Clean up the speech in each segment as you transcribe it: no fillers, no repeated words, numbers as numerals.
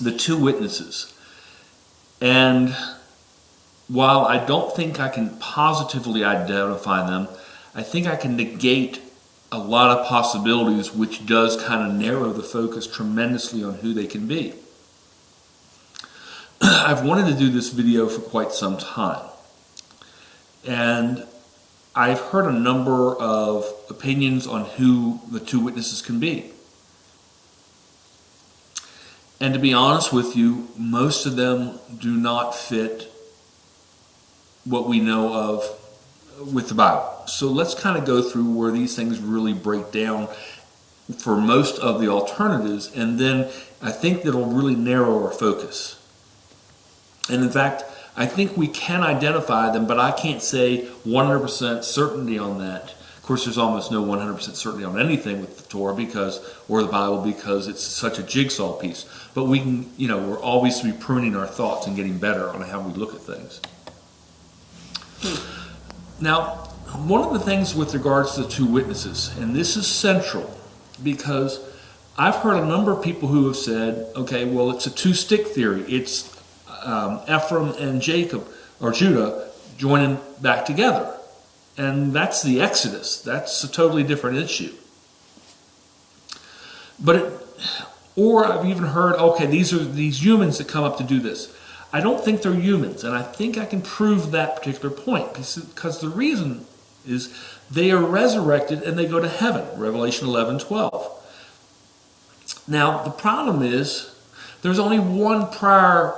the two witnesses. And while I don't think I can positively identify them, I think I can negate a lot of possibilities, which does kind of narrow the focus tremendously on who they can be. I've wanted to do this video for quite some time, and I've heard a number of opinions on who the two witnesses can be. And to be honest with you, most of them do not fit what we know of with the Bible. So let's kind of go through where these things really break down for most of the alternatives, and then I think that'll really narrow our focus. And in fact, I think we can identify them, but I can't say 100% certainty on that. Of course, there's almost no 100% certainty on anything with the Torah or the Bible, because it's such a jigsaw piece. But we can, we're always to be pruning our thoughts and getting better on how we look at things. Now, one of the things with regards to the two witnesses, and this is central, because I've heard a number of people who have said, okay, well, it's a two-stick theory. It's Ephraim and Jacob, or Judah, joining back together. And that's the Exodus. That's a totally different issue. Or I've even heard, okay, these are these humans that come up to do this. I don't think they're humans, and I think I can prove that particular point, because the reason is they are resurrected and they go to heaven, Revelation 11:12. Now, the problem is there's only one prior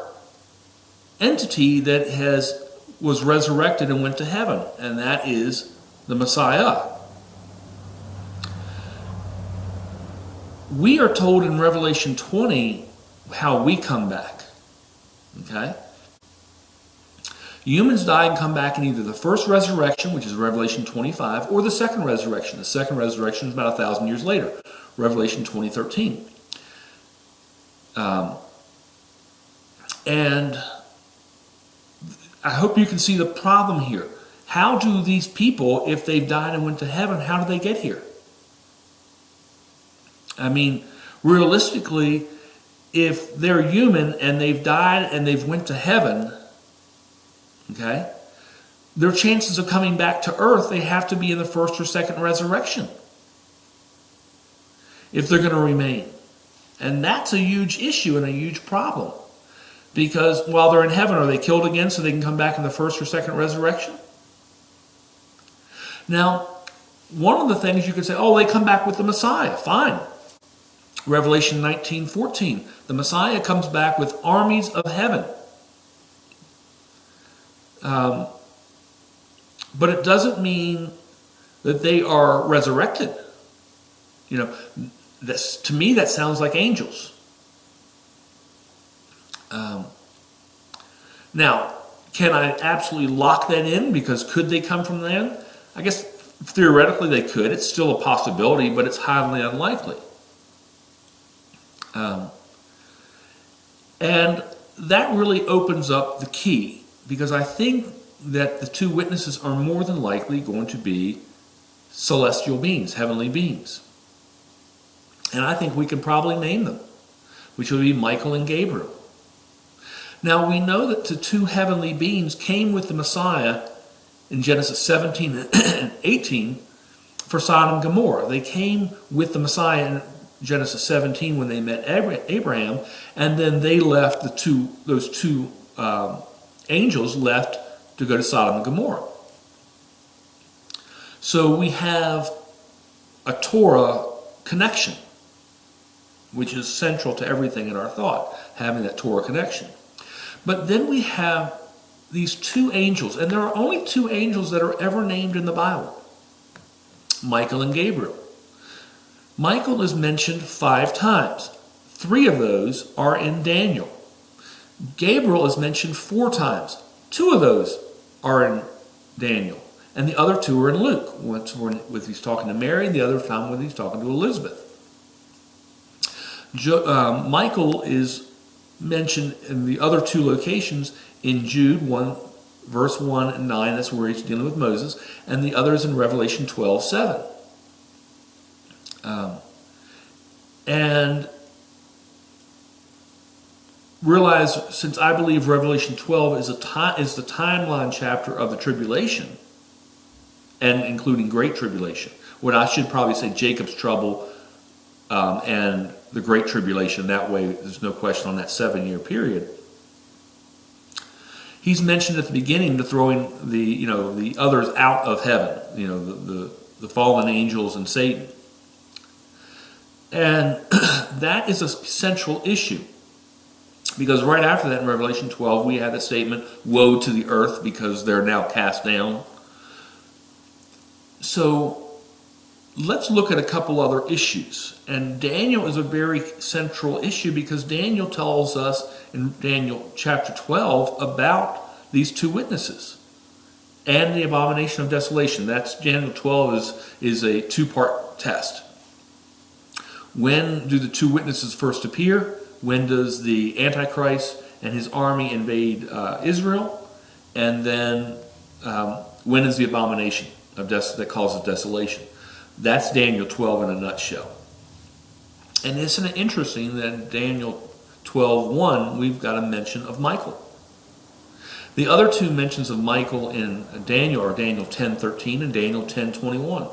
entity that was resurrected and went to heaven, and that is the Messiah. We are told in Revelation 20 how we come back. Okay? Humans die and come back in either the first resurrection, which is Revelation 25, or the second resurrection. The second resurrection is about 1,000 years later, Revelation 20:13. And I hope you can see the problem here. How do these people, if they've died and went to heaven, how do they get here? I mean, realistically, if they're human and they've died and they've went to heaven, okay, their chances of coming back to earth, they have to be in the first or second resurrection if they're going to remain. And that's a huge issue and a huge problem. Because while they're in heaven, are they killed again so they can come back in the first or second resurrection? Now, one of the things you could say, oh, they come back with the Messiah. Fine. Revelation 19:14. The Messiah comes back with armies of heaven. But it doesn't mean that they are resurrected. To me, that sounds like angels. Now, can I absolutely lock that in? Because could they come from then? I guess theoretically they could. It's still a possibility, but it's highly unlikely. And that really opens up the key, because I think that the two witnesses are more than likely going to be celestial beings, heavenly beings. And I think we can probably name them, which would be Michael and Gabriel. Now, we know that the two heavenly beings came with the Messiah in Genesis 17 and 18 for Sodom and Gomorrah. They came with the Messiah in Genesis 17 when they met Abraham, and then they left those two angels left to go to Sodom and Gomorrah. So we have a Torah connection, which is central to everything in our thought, having that Torah connection. But then we have these two angels, and there are only two angels that are ever named in the Bible, Michael and Gabriel. Michael is mentioned 5 times. 3 of those are in Daniel. Gabriel is mentioned 4 times. 2 of those are in Daniel, and the other 2 are in Luke. Once when he's talking to Mary, and the other time when he's talking to Elizabeth. Michael is mentioned in the other 2 locations in Jude 1, verse 1 and 9. That's where he's dealing with Moses, and the other is in Revelation 12:7. And realize, since I believe Revelation 12 is is the timeline chapter of the tribulation, and including Great Tribulation, what I should probably say Jacob's trouble and the Great Tribulation. That way, there's no question on that 7-year period. He's mentioned at the beginning the throwing the others out of heaven, the fallen angels and Satan. And that is a central issue. Because right after that in Revelation 12, we had the statement, woe to the earth because they're now cast down. So let's look at a couple other issues. And Daniel is a very central issue because Daniel tells us in Daniel chapter 12 about these two witnesses and the abomination of desolation. That's Daniel 12 is a two-part test. When do the two witnesses first appear? When does the Antichrist and his army invade Israel? And then when is the abomination that causes desolation? That's Daniel 12 in a nutshell. And isn't it interesting that in Daniel 12:1 we've got a mention of Michael? The other two mentions of Michael in Daniel are Daniel 10:13 and Daniel 10:21.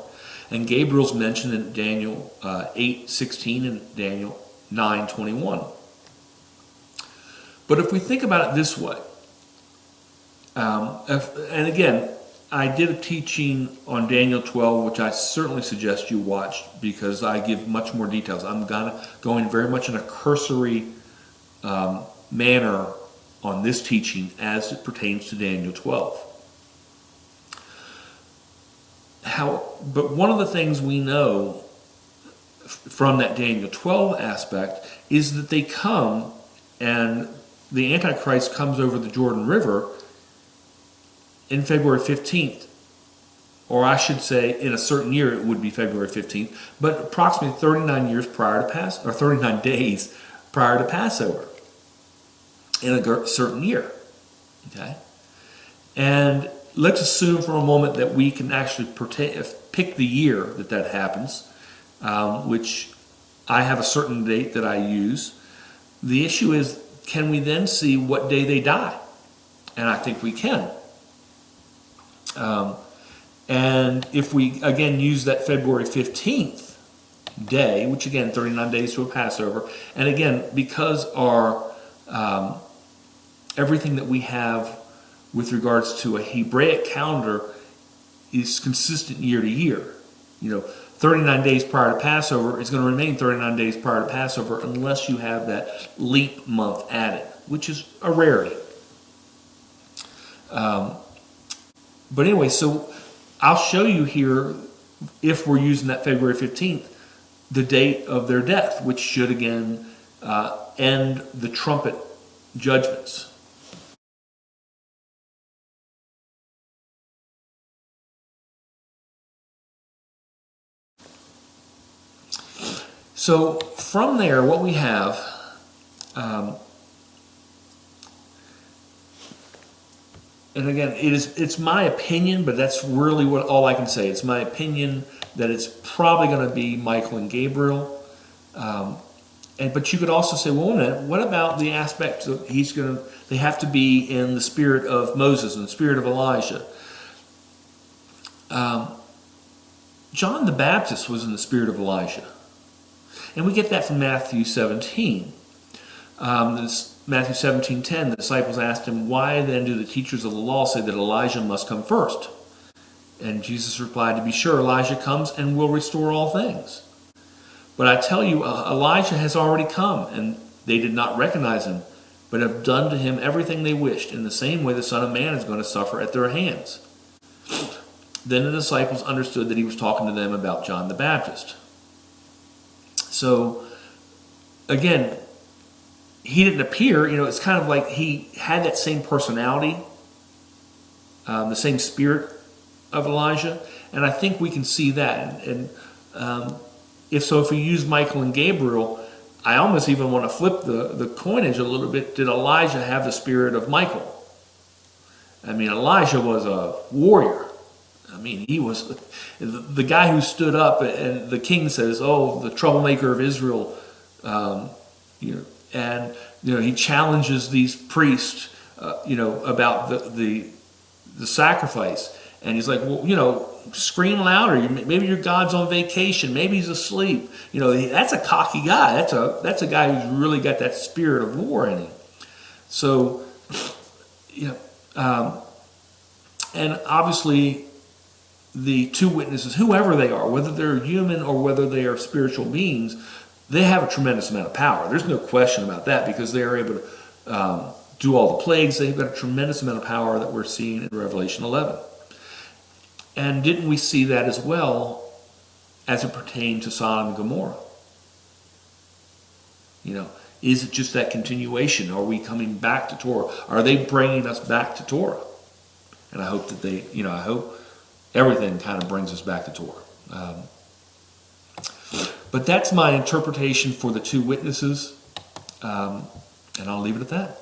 And Gabriel's mentioned in Daniel 8:16 and Daniel 9:21. But if we think about it this way, and again, I did a teaching on Daniel 12, which I certainly suggest you watch because I give much more details. I'm going very much in a cursory manner on this teaching as it pertains to Daniel 12. But one of the things we know from that Daniel 12 aspect is that they come and the Antichrist comes over the Jordan River in February 15th. Or I should say in a certain year it would be February 15th, but approximately 39 days prior to Passover in a certain year. Okay? And let's assume for a moment that we can actually pick the year that happens, which I have a certain date that I use. The issue is, can we then see what day they die? And I think we can. And if we, again, use that February 15th day, which again, 39 days to a Passover, and again, because our everything that we have with regards to a Hebraic calendar is consistent year to year. 39 days prior to Passover is going to remain 39 days prior to Passover unless you have that leap month added, which is a rarity. But anyway, so I'll show you here, if we're using that February 15th, the date of their death, which should again end the trumpet judgments. So from there, what we have, and again, it's my opinion, but that's really all I can say. It's my opinion that it's probably going to be Michael and Gabriel. But you could also say, well, wait a minute, what about the aspect of they have to be in the spirit of Moses and the spirit of Elijah? John the Baptist was in the spirit of Elijah. And we get that from Matthew 17. Matthew 17:10, the disciples asked him, why then do the teachers of the law say that Elijah must come first? And Jesus replied, to be sure, Elijah comes and will restore all things. But I tell you, Elijah has already come, and they did not recognize him, but have done to him everything they wished. In the same way, the Son of Man is going to suffer at their hands. Then the disciples understood that he was talking to them about John the Baptist. So, again, he didn't appear, it's kind of like he had that same personality, the same spirit of Elijah, and I think we can see that. And if we use Michael and Gabriel, I almost even want to flip the coinage a little bit. Did Elijah have the spirit of Michael? I mean, Elijah was a warrior. I mean, he was the guy who stood up, and the king says, "Oh, the troublemaker of Israel, and he challenges these priests, about the sacrifice, and he's like, well, scream louder. Maybe your God's on vacation. Maybe he's asleep. That's a cocky guy. That's a guy who's really got that spirit of war in him. So, and obviously, the two witnesses, whoever they are, whether they're human or whether they are spiritual beings, they have a tremendous amount of power. There's no question about that, because they are able to do all the plagues. They've got a tremendous amount of power that we're seeing in Revelation 11. And didn't we see that as well as it pertained to Sodom and Gomorrah? Is it just that continuation? Are we coming back to Torah? Are they bringing us back to Torah? And I hope that I hope everything kind of brings us back to Torah. But that's my interpretation for the two witnesses. And I'll leave it at that.